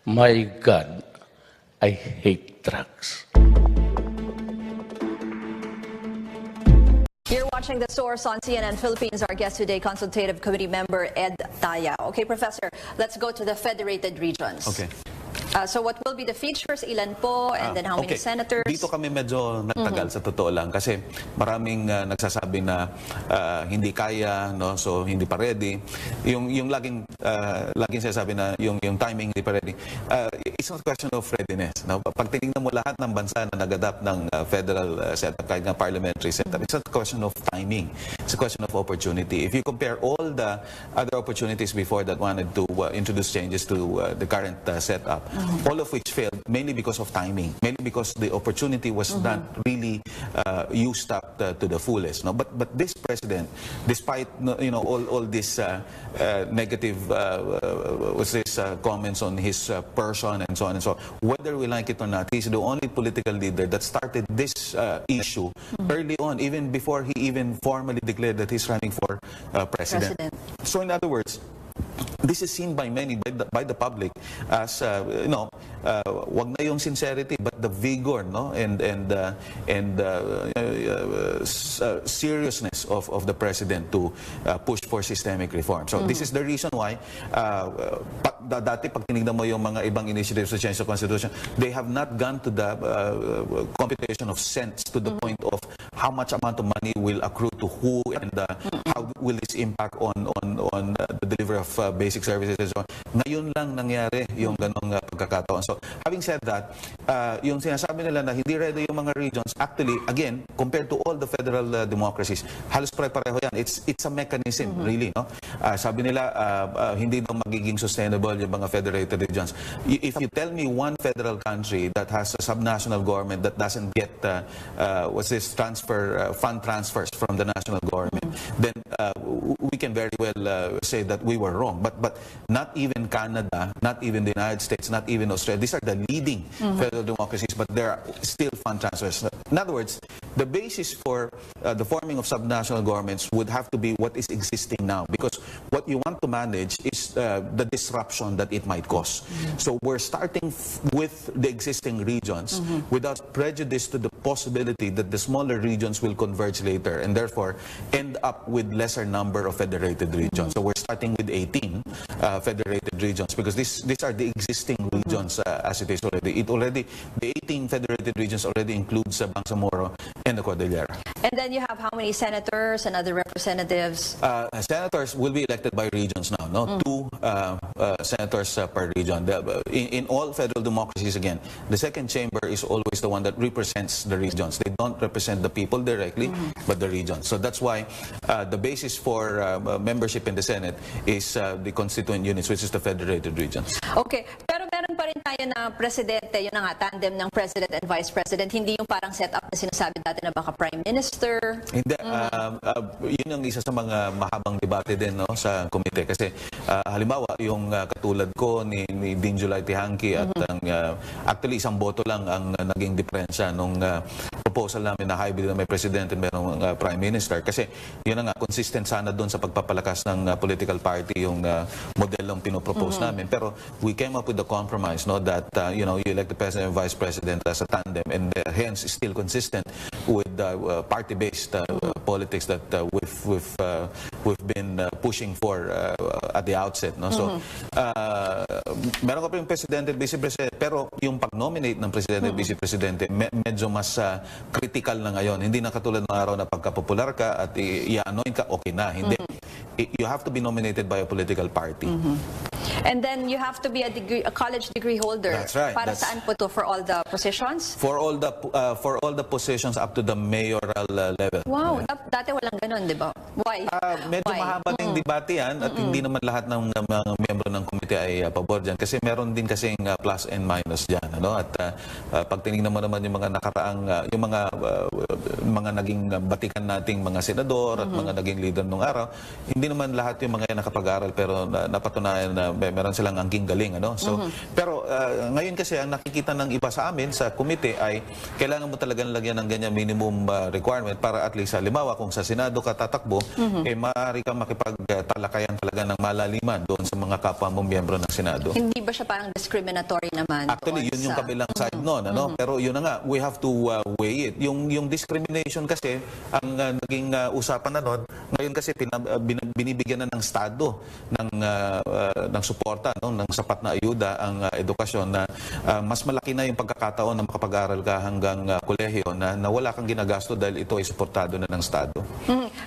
My God, I hate drugs. You're watching The Source on CNN Philippines. Our guest today, Consultative Committee member Ed Taya. Okay, Professor, let's go to the federated regions. Okay. So what will be the features, ilan po, and then how many senators? Dito kami medyo nagtagal sa totoo lang kasi maraming nagsasabi na hindi kaya, no, so hindi pa ready. Yung laging sinasabi na yung timing hindi pa ready. It's not a question of readiness. No? Pag tinignan mo lahat ng bansa na nag-adapt ng federal setup, kahit nga parliamentary setup, it's not a question of timing. It's a question of opportunity. If you compare all the other opportunities before that wanted to introduce changes to the current setup, all of which failed mainly because of timing, mainly because the opportunity was not really used up to the fullest. No, but this president, despite all this negative comments on his person and so on and so on, whether we like it or not, he's the only political leader that started this issue early on, even before he even formally declared that he's running for president. So in other words, this is seen by many, by the public, as wag na yung sincerity, but the vigor, no, and seriousness of the president to push for systemic reform. So this is the reason why dati pag tinignan mo yung mga ibang initiatives to change the constitution, they have not gone to the computation of cents to the point of how much amount of money will accrue to who and how will this impact on the delivery of basic services and so on. Ngayon lang nangyari yung ganong pagkakataon. So, having said that, yung sinasabi nila na hindi ready yung mga regions, actually, again, compared to all the federal democracies, halos pare-pareho yan. It's a mechanism, really, no? Sabi nila, hindi daw magiging sustainable yung mga federated regions. If you tell me one federal country that has a subnational government that doesn't get fund transfers from the national government, then we can very well say that we were wrong. But not even Canada, not even the United States, not even Australia, these are the leading federal democracies, but there are still fund transfers. In other words, the basis for the forming of subnational governments would have to be what is existing now, because what you want to manage is the disruption that it might cause. So we're starting with the existing regions without prejudice to the possibility that the smaller regions will converge later and therefore end up with lesser number of federated regions. So we're starting with 18 federated regions because these are the existing regions as it is already. The 18 federated regions already includes Bangsamoro and the Cordillera. And then you have how many senators and other representatives? Senators will be elected by regions now, no? 2 senators per region. In all federal democracies, again, the second chamber is always the one that represents the regions. They don't represent the people directly, but the regions. So that's why the basis for membership in the Senate is the constituent units, which is the federated regions. Okay, pero meron pa rin tayo na presidente, yun na nga, tandem ng president and vice president, hindi yung parang setup na sinasabi dati na baka prime minister. Hindi, yun ang isa sa mga mahabang debate din, no, sa komite. Kasi halimbawa, yung katulad ko ni Dean July Tihanki at actually isang boto lang ang naging diferensya nung proposal namin na hybrid na may president and mayroong prime minister. Kasi yun na nga, consistent sana doon sa pagpapalakas ng political party yung modelong pinopropose namin. Pero we came up with the compromise, no, that you elect the president and vice president as a tandem, and hence is still consistent with party-based politics that we've been pushing for at the outset, no. So meron ka pa yung presidente at vice president, pero yung pag-nominate ng presidente at vice presidente medyo mas critical na ngayon. Hindi na katulad ng araw na pagka-popular ka at i-anoint ka, okay na. Hindi. You have to be nominated by a political party. And then you have to be a college degree holder. That's right. Para saan po to? For all the positions? For all the positions up to the mayoral level. Wow, dati walang ganun, di ba? Why? Medyo mahaba ng debate yan at hindi naman lahat ng mga miyembro ng komite ay pabor dyan kasi meron din kasing plus and minus dyan. Ano? At pag tinignan mo naman yung mga nakaraang, yung mga naging batikan nating mga senador at mga naging leader nung araw, hindi naman lahat yung mga nakapag-aral pero napatunayan na meron silang angking galing, ano? So, pero ngayon kasi ang nakikita ng iba sa amin sa komite ay kailangan mo talagang lagyan ng ganyan minimum requirement para at least halimbawa kung sa Senado ka tatakbo, maaari kang makipagtalakayan talaga ng malaliman doon sa mga kapwa mong miyembro ng Senado. Hindi ba siya parang discriminatory naman? Actually, yun yung kabilang side noon, ano? Pero yun na nga, we have to weigh it. Yung discrimination kasi, ang naging usapan na noon, ngayon kasi binibigyan na ng Estado ng suporta, no? Ng sapat na ayuda ang edukasyon na mas malaki na yung pagkakataon na makapag-aral ka hanggang kolehiyo na wala kang ginagasto dahil ito ay suportado na ng Estado.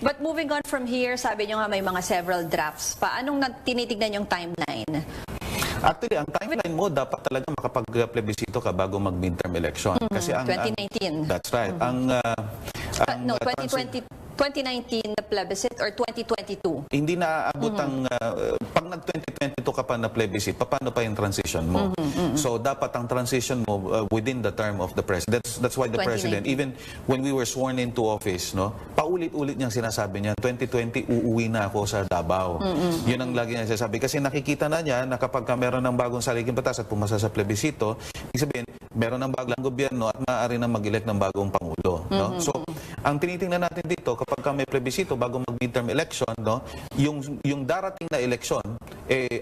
But moving on from here, sabi nyo nga may mga several drafts pa. Anong tinitignan yung timeline? Actually, ang timeline mo dapat talaga makapag-plebisito ka bago mag-midterm election. Kasi 2019. That's right. No, 2019 na plebiscite or 2022? Hindi na aabot ang pag nag-2022 ka pa na plebiscite, paano pa yung transition mo? So dapat ang transition mo within the term of the president. That's why the 2019. president, even when we were sworn into office, no, paulit-ulit niyang sinasabi niya, 2020 uuwi na ako sa Davao. Yun ang lagi niya sinasabi. Kasi nakikita na niya na kapag meron ng bagong saligang batas at pumasa sa plebisito, ibig sabihin, meron ng bagong gobyerno at maaari na mag-elect ng bagong pangulo. No? So, ang tinitingnan natin dito, kapag may plebisito bago mag-midterm election, no, yung darating na election,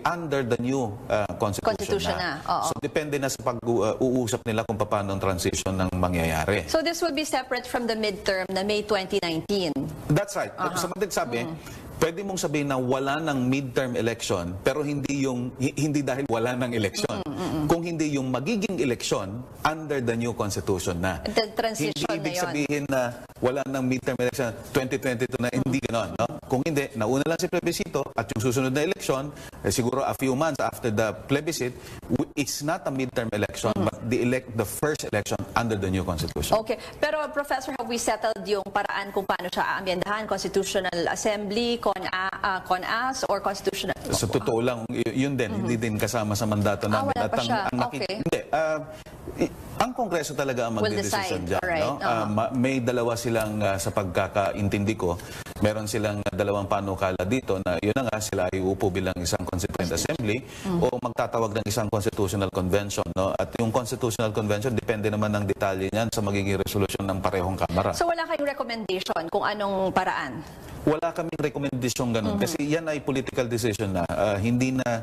under the new constitution na. So, depende na sa pag-uusap nila kung paano ang transition ng mangyayari. So, this will be separate from the midterm na May 2019? That's right. Sa sabi, pwede mong sabihin na wala ng midterm election pero hindi dahil wala ng election. Kung hindi yung magiging election under the new constitution na. The transition hindi ibig na yun. sabihin na wala ng midterm election 2022 na hindi ganoon, no? Kung hindi, nauna lang si plebisito at yung susunod na election, siguro a few months after the plebiscite, it's not a midterm election but the first election under the new constitution. Okay. Pero Professor, have we settled yung paraan kung paano siya aamyendahan? Constitutional Assembly, CONAS, or Constitutional? Sa totoo lang, yun din, hindi din kasama sa mandato namin. Wala pa siya. Hindi. Ang Kongreso talaga ang magdedesisyon dyan. Right. No? May dalawa silang, sa pagkakaintindi ko, meron silang dalawang panukala dito na yun na nga, sila ay uupo bilang isang Constituent Assembly o magtatawag ng isang Constitutional Convention. No? At yung Constitutional Convention, depende naman ng detalye niyan sa magiging resolusyon ng parehong kamara. So wala kayong recommendation kung anong paraan? Wala kaming rekomendasyon ganun kasi yan ay political decision na hindi na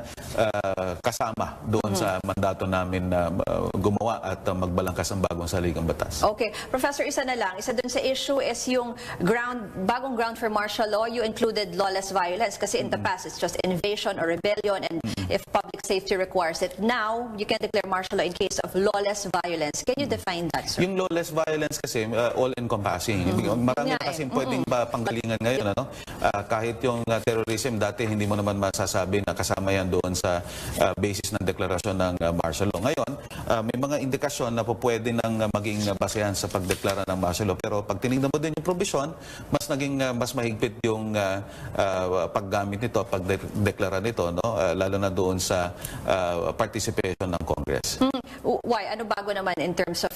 kasama doon sa mandato namin na gumawa at magbalangkas ng bagong saligang batas. Okay. Professor, isa na lang. Isa dun sa issue is yung bagong ground for martial law. You included lawless violence kasi in the past it's just invasion or rebellion and if public safety requires it. Now, you can declare martial law in case of lawless violence. Can you define that, sir? Yung lawless violence kasi all-encompassing. Marami kasi pwedeng panggalingan ngayon. Ano? Kahit yung terrorism, dati hindi mo naman masasabi na kasama yan doon sa basis ng deklarasyon ng martial law. Ngayon, may mga indikasyon na po pwede nang maging basehan sa pagdeklara ng martial law. Pero pag tinignan mo din yung provision, mas mahigpit yung paggamit nito, pagdeklara nito, no? Lalo na doon sa participation ng Congress. Why? Ano bago naman in terms of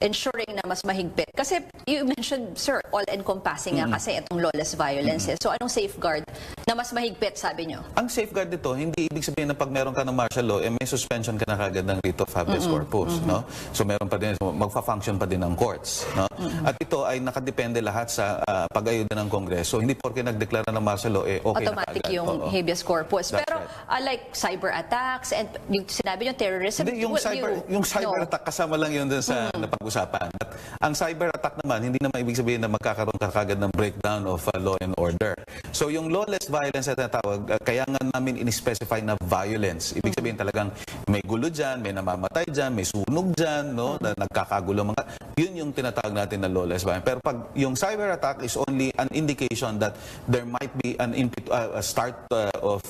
ensuring na mas mahigpit? Kasi you mentioned, sir, all-encompassing nga kasi itong lawless violence. So anong safeguard na mas mahigpit, sabi nyo? Ang safeguard dito, hindi ibig sabihin na pag meron ka ng martial law, may suspension ka na kagad ng writ of habeas corpus. No? So meron pa din, magfa-function pa din ng courts. No? At ito ay nakadepende lahat sa pag-ayuda ng Kongreso. Hindi porke nagdeklara ng martial law, okay automatic na yung habeas corpus. That's pero like cyber attacks and yung sinabi nyo terrorism, hindi, yung cyber attack kasama lang yun dun sa napag-usapan. At ang cyber attack naman, hindi naman ibig sabihin na magkakaroon ka kagad ng breakdown of law and order. So yung lawless violence na tinatawag, kaya nga namin in-specify na violence. Ibig sabihin talagang may gulo dyan, may namamatay dyan, may sunog dyan, no? Na nagkakagulo mga. Yun yung tinatawag natin na lawless violence. Pero pag yung cyber attack is only an indication that there might be a start of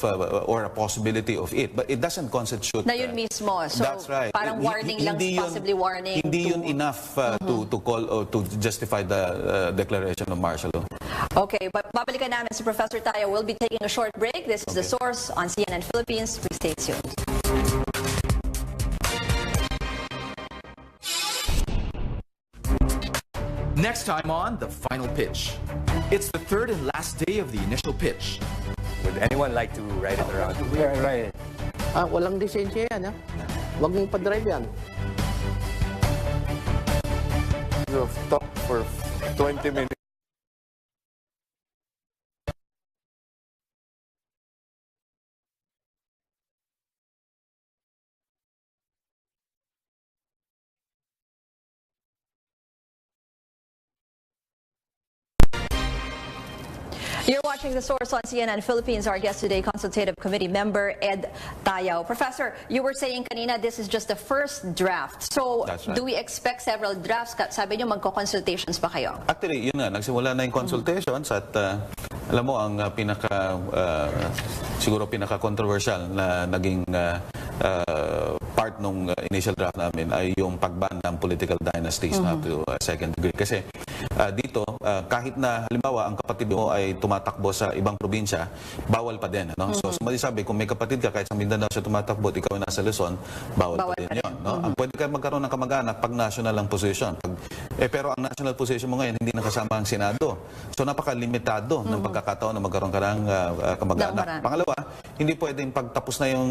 or a possibility of it. But it doesn't constitute. Na yun mismo. So that's right. parang warning lang, possibly warning. Hindi yun enough to call or to justify the declaration of martial law. Okay, but babalikan namin si Professor Tayo. We'll be taking a short break. This is The Source on CNN Philippines. Please stay tuned. Next time on The Final Pitch. It's the third and last day of the initial pitch. Would anyone like to write it around? Yeah, right. Walang lisensya yan, ha? Huwag mong pa-drive yan. You've talked for 20 minutes. You're watching The Source on CNN Philippines. Our guest today, Consultative Committee member Ed Tayaw. Professor, you were saying kanina this is just the first draft. So, That's right. do we expect several drafts? Sabi niyo magko-consultations pa kayo? Actually, yun na, nagsimula na yung consultations at alam mo, ang siguro pinaka-controversial na naging part nung initial draft namin ay yung pagban ng political dynasties na to second degree. Kasi dito, kahit na halimbawa ang kapatid mo ay tumatakbo sa ibang probinsya, bawal pa din. No? So, sabi, kung may kapatid ka, kahit sa Mindanao siya tumatakbo at ikaw ay nasa Luzon, bawal pa din yun. No? Ang pwede kayo magkaroon ng kamag-anak pag national ang position. Pero ang national position mo ngayon, hindi nakasama ang Senado. So, napaka-limitado ng pagkakataon na magkaroon ka ng kamag-anak. Pangalawa, hindi pwedeng pagtapos na yung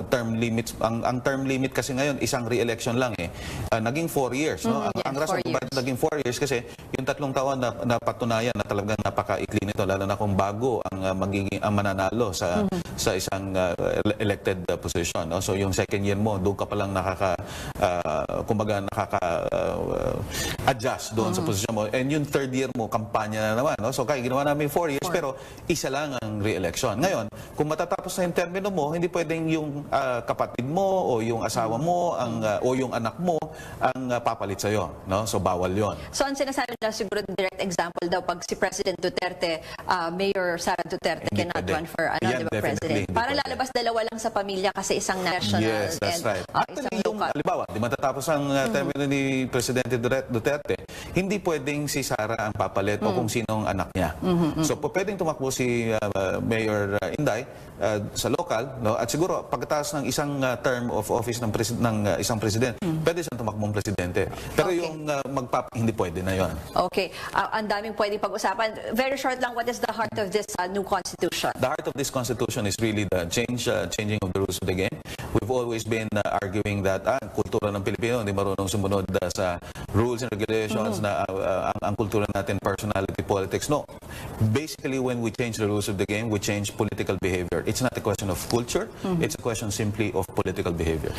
term limits. Ang term limit kasi ngayon, isang re-election lang eh. Naging 4 years. No? Ang rason kung bakit naging 4 years kasi yung 3 taon na patunayan na talagang napaka-ikli nito, lalo na kung bago ang mananalo sa isang elected position. No? So yung second year mo, doon ka palang adjust doon sa posisyon mo. And yung third year mo, kampanya na naman. No? So kaya ginawa namin 4 years, pero isa lang ang re-election. Ngayon, kung matatapos na yung termino mo, hindi pwedeng yung kapatid mo o yung asawa mo o yung anak mo ang papalit sa'yo. No? So bawal yon. So, ang sinasabi na siguro direct example daw, pag si President Duterte, Mayor Sara Duterte Hindi cannot pwede. run for Yan, diba, definitely President. hindi Para pwede. lalabas dalawa lang sa pamilya kasi isang national Yes, that's and right. isang Actually, yung, local. halimbawa, di matatapos ang termino ni Presidente Duterte, hindi pwedeng si Sara ang papalit o kung sino ang anak niya. So, pwedeng tumakbo si Mayor Inday sa local, no? At siguro, pagkatapos ng isang term of office ng isang president, pwede siyang tumakbong presidente. Pero Okay. yung hindi pwede na yon. Okay. Ang daming pwedeng pag-usapan. Very short lang, what is the heart of this new constitution? The heart of this constitution is really the changing of the rules of the game. We've always been arguing that kultura ng Pilipino hindi marunong sumunod sa rules and regulations na ang kultura natin personality politics. No. Basically, when we change the rules of the game, we change political behavior. It's not a question of culture, it's a question simply of political behavior.